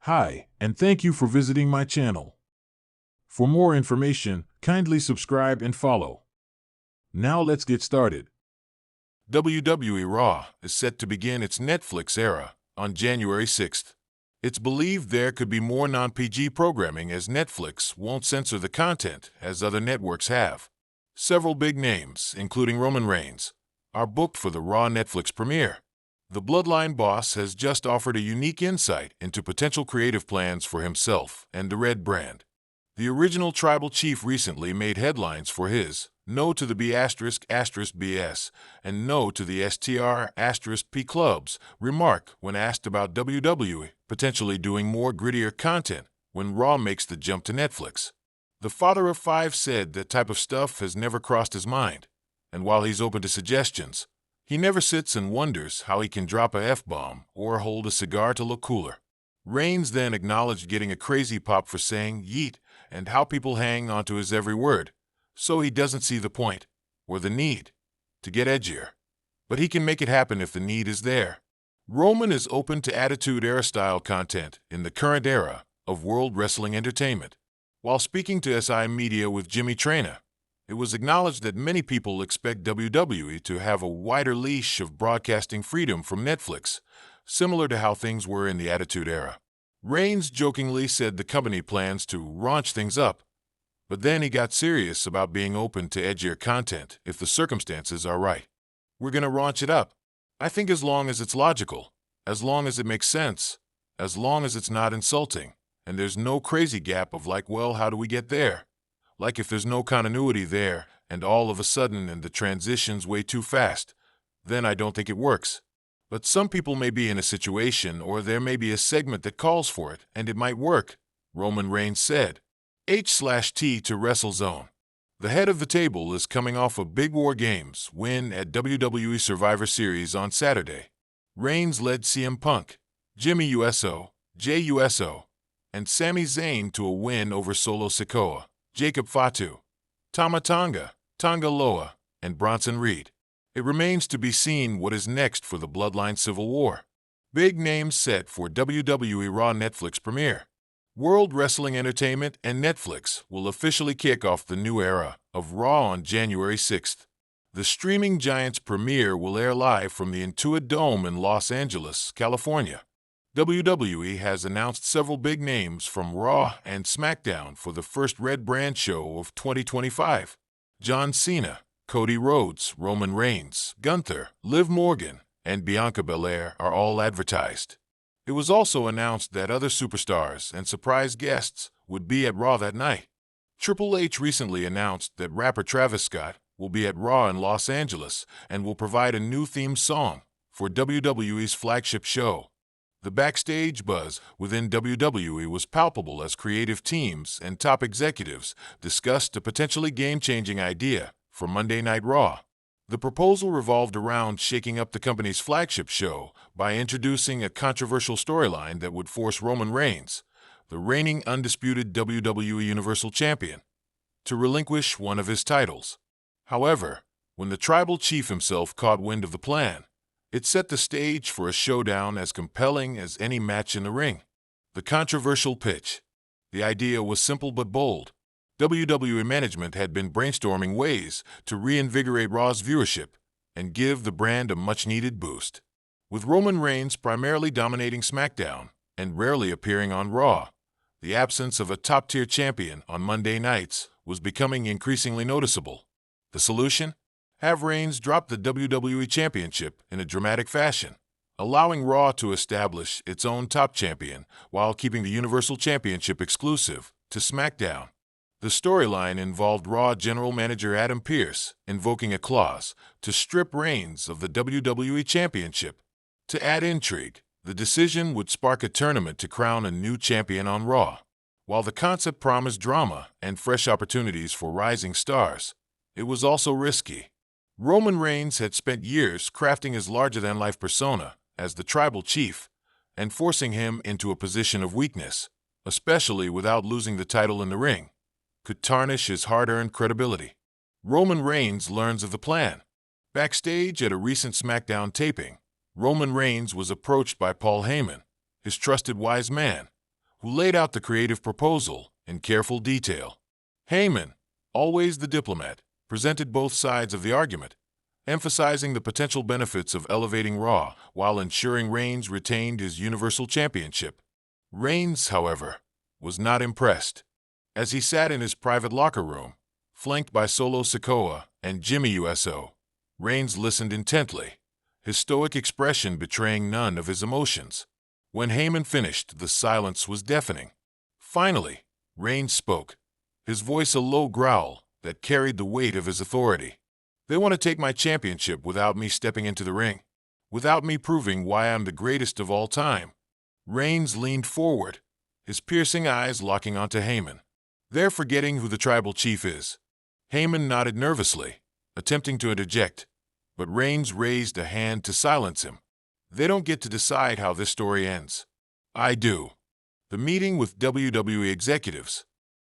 Hi, and thank you for visiting my channel. For more information, kindly subscribe and follow. Now let's get started. WWE Raw is set to begin its Netflix era on January 6th. It's believed there could be more non-PG programming as Netflix won't censor the content as other networks have. Several big names, including Roman Reigns, are booked for the Raw Netflix premiere. The Bloodline boss has just offered a unique insight into potential creative plans for himself and the Red brand. The original tribal chief recently made headlines for his "No to the B***BS" and "No to the STR**P clubs" remark when asked about WWE potentially doing more grittier content when Raw makes the jump to Netflix. The father of five said that type of stuff has never crossed his mind, and while he's open to suggestions, he never sits and wonders how he can drop a F-bomb or hold a cigar to look cooler. Reigns then acknowledged getting a crazy pop for saying yeet and how people hang onto his every word, so he doesn't see the point, or the need, to get edgier. But he can make it happen if the need is there. Roman is open to Attitude Era-style content in the current era of World Wrestling Entertainment. While speaking to SI Media with Jimmy Traina, it was acknowledged that many people expect WWE to have a wider leash of broadcasting freedom from Netflix, similar to how things were in the Attitude Era. Reigns jokingly said the company plans to raunch things up, but then he got serious about being open to edgier content if the circumstances are right. "We're gonna raunch it up. I think as long as it's logical, as long as it makes sense, as long as it's not insulting, and there's no crazy gap of like, well, how do we get there? Like if there's no continuity there, and all of a sudden and the transition's way too fast, then I don't think it works. But some people may be in a situation or there may be a segment that calls for it, and it might work," Roman Reigns said. H/T to WrestleZone. The head of the table is coming off a big War Games win at WWE Survivor Series on Saturday. Reigns led CM Punk, Jimmy Uso, Jey Uso, and Sami Zayn to a win over Solo Sikoa, Jacob Fatu, Tama Tonga, Tonga Loa, and Bronson Reed. It remains to be seen what is next for the Bloodline Civil War. Big names set for WWE Raw Netflix premiere. World Wrestling Entertainment and Netflix will officially kick off the new era of Raw on January 6th. The streaming giant's premiere will air live from the Intuit Dome in Los Angeles, California. WWE has announced several big names from Raw and SmackDown for the first Red brand show of 2025. John Cena, Cody Rhodes, Roman Reigns, Gunther, Liv Morgan, and Bianca Belair are all advertised. It was also announced that other superstars and surprise guests would be at Raw that night. Triple H recently announced that rapper Travis Scott will be at Raw in Los Angeles and will provide a new theme song for WWE's flagship show. The backstage buzz within WWE was palpable as creative teams and top executives discussed a potentially game-changing idea for Monday Night Raw. The proposal revolved around shaking up the company's flagship show by introducing a controversial storyline that would force Roman Reigns, the reigning undisputed WWE Universal Champion, to relinquish one of his titles. However, when the tribal chief himself caught wind of the plan, it set the stage for a showdown as compelling as any match in the ring. The controversial pitch. The idea was simple but bold. WWE management had been brainstorming ways to reinvigorate Raw's viewership and give the brand a much-needed boost. With Roman Reigns primarily dominating SmackDown and rarely appearing on Raw, the absence of a top-tier champion on Monday nights was becoming increasingly noticeable. The solution? Have Reigns drop the WWE Championship in a dramatic fashion, allowing Raw to establish its own top champion while keeping the Universal Championship exclusive to SmackDown. The storyline involved Raw General Manager Adam Pearce invoking a clause to strip Reigns of the WWE Championship. To add intrigue, the decision would spark a tournament to crown a new champion on Raw. While the concept promised drama and fresh opportunities for rising stars, it was also risky. Roman Reigns had spent years crafting his larger-than-life persona as the tribal chief, and forcing him into a position of weakness, especially without losing the title in the ring, could tarnish his hard-earned credibility. Roman Reigns learns of the plan. Backstage at a recent SmackDown taping, Roman Reigns was approached by Paul Heyman, his trusted wise man, who laid out the creative proposal in careful detail. Heyman, always the diplomat, presented both sides of the argument, emphasizing the potential benefits of elevating Raw while ensuring Reigns retained his Universal Championship. Reigns, however, was not impressed. As he sat in his private locker room, flanked by Solo Sikoa and Jimmy Uso, Reigns listened intently, his stoic expression betraying none of his emotions. When Heyman finished, the silence was deafening. Finally, Reigns spoke, his voice a low growl that carried the weight of his authority. "They want to take my championship without me stepping into the ring, without me proving why I'm the greatest of all time." Reigns leaned forward, his piercing eyes locking onto Heyman. "They're forgetting who the tribal chief is." Heyman nodded nervously, attempting to interject, but Reigns raised a hand to silence him. "They don't get to decide how this story ends. I do." The meeting with WWE executives.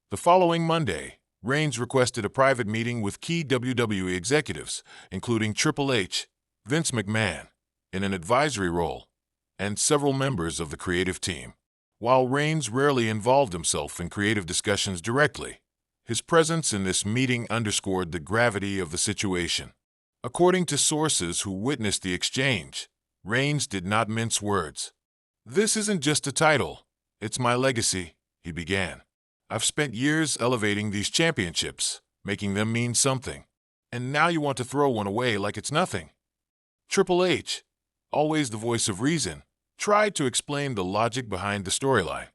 The following Monday, Reigns requested a private meeting with key WWE executives, including Triple H, Vince McMahon, in an advisory role, and several members of the creative team. While Reigns rarely involved himself in creative discussions directly, his presence in this meeting underscored the gravity of the situation. According to sources who witnessed the exchange, Reigns did not mince words. "This isn't just a title, it's my legacy," he began. "I've spent years elevating these championships, making them mean something. And now you want to throw one away like it's nothing." Triple H, always the voice of reason, tried to explain the logic behind the storyline.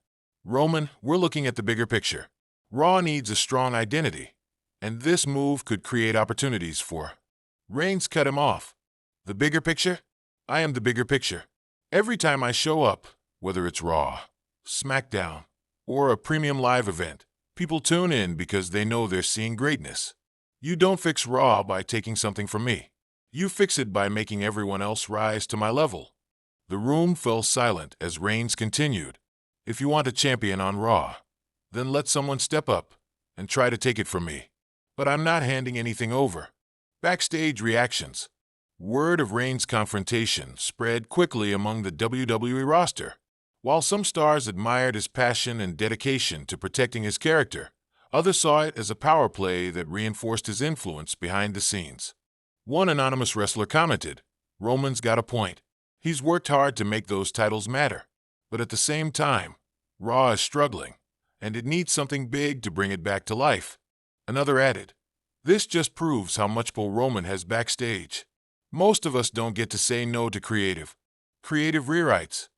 "Roman, we're looking at the bigger picture. Raw needs a strong identity, and this move could create opportunities for..." Reigns cut him off. "The bigger picture? I am the bigger picture. Every time I show up, whether it's Raw, SmackDown, or a premium live event, people tune in because they know they're seeing greatness. You don't fix Raw by taking something from me. You fix it by making everyone else rise to my level." The room fell silent as Reigns continued. "If you want a champion on Raw, then let someone step up and try to take it from me. But I'm not handing anything over." Backstage reactions. Word of Reigns' confrontation spread quickly among the WWE roster. While some stars admired his passion and dedication to protecting his character, others saw it as a power play that reinforced his influence behind the scenes. One anonymous wrestler commented, "Roman's got a point. He's worked hard to make those titles matter. But at the same time, Raw is struggling, and it needs something big to bring it back to life." Another added, "This just proves how much pull Roman has backstage. Most of us don't get to say no to creative rewrites."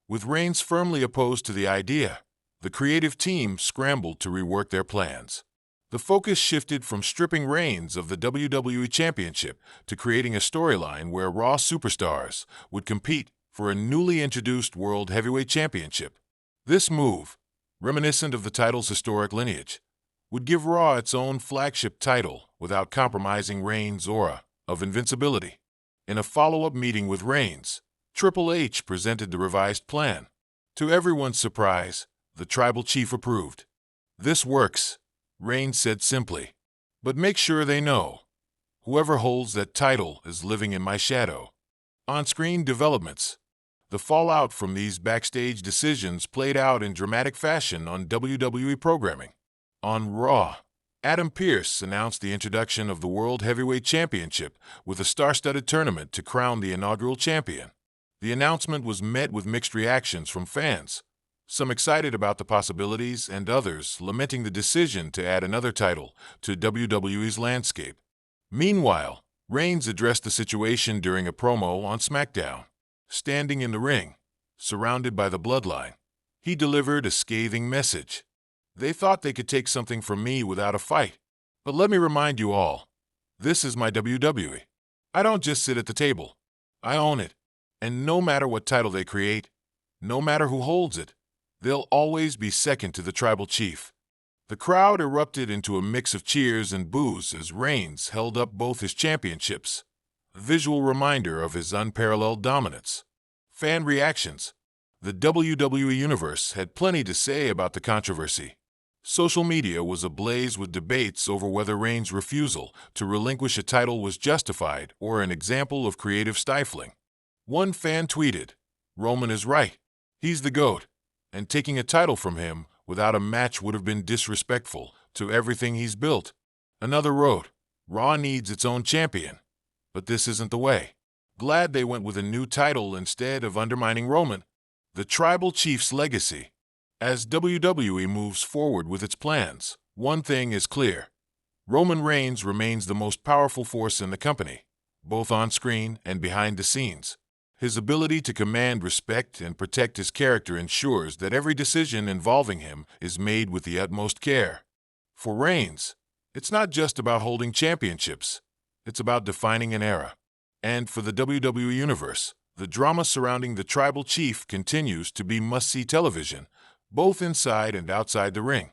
With Reigns firmly opposed to the idea, the creative team scrambled to rework their plans. The focus shifted from stripping Reigns of the WWE Championship to creating a storyline where Raw superstars would compete for a newly introduced World Heavyweight Championship. This move, reminiscent of the title's historic lineage, would give Raw its own flagship title without compromising Reigns' aura of invincibility. In a follow-up meeting with Reigns, Triple H presented the revised plan. To everyone's surprise, the tribal chief approved. "This works," Reigns said simply. "But make sure they know. Whoever holds that title is living in my shadow." On-screen developments. The fallout from these backstage decisions played out in dramatic fashion on WWE programming. On Raw, Adam Pearce announced the introduction of the World Heavyweight Championship with a star-studded tournament to crown the inaugural champion. The announcement was met with mixed reactions from fans, some excited about the possibilities and others lamenting the decision to add another title to WWE's landscape. Meanwhile, Reigns addressed the situation during a promo on SmackDown. Standing in the ring, surrounded by the bloodline, he delivered a scathing message. "They thought they could take something from me without a fight. But let me remind you all, this is my WWE. I don't just sit at the table. I own it. And no matter what title they create, no matter who holds it, they'll always be second to the tribal chief." The crowd erupted into a mix of cheers and boos as Reigns held up both his championships, a visual reminder of his unparalleled dominance. Fan reactions. The WWE Universe had plenty to say about the controversy. Social media was ablaze with debates over whether Reigns' refusal to relinquish a title was justified or an example of creative stifling. One fan tweeted, "Roman is right. He's the GOAT. and taking a title from him without a match would have been disrespectful to everything he's built. Another road. Raw needs its own champion, but this isn't the way. Glad they went with a new title instead of undermining Roman. The Tribal Chief's legacy. As WWE moves forward with its plans, one thing is clear. Roman Reigns remains the most powerful force in the company, both on screen and behind the scenes. His ability to command respect and protect his character ensures that every decision involving him is made with the utmost care. For Reigns, it's not just about holding championships, it's about defining an era. And for the WWE Universe, the drama surrounding the Tribal Chief continues to be must-see television, both inside and outside the ring.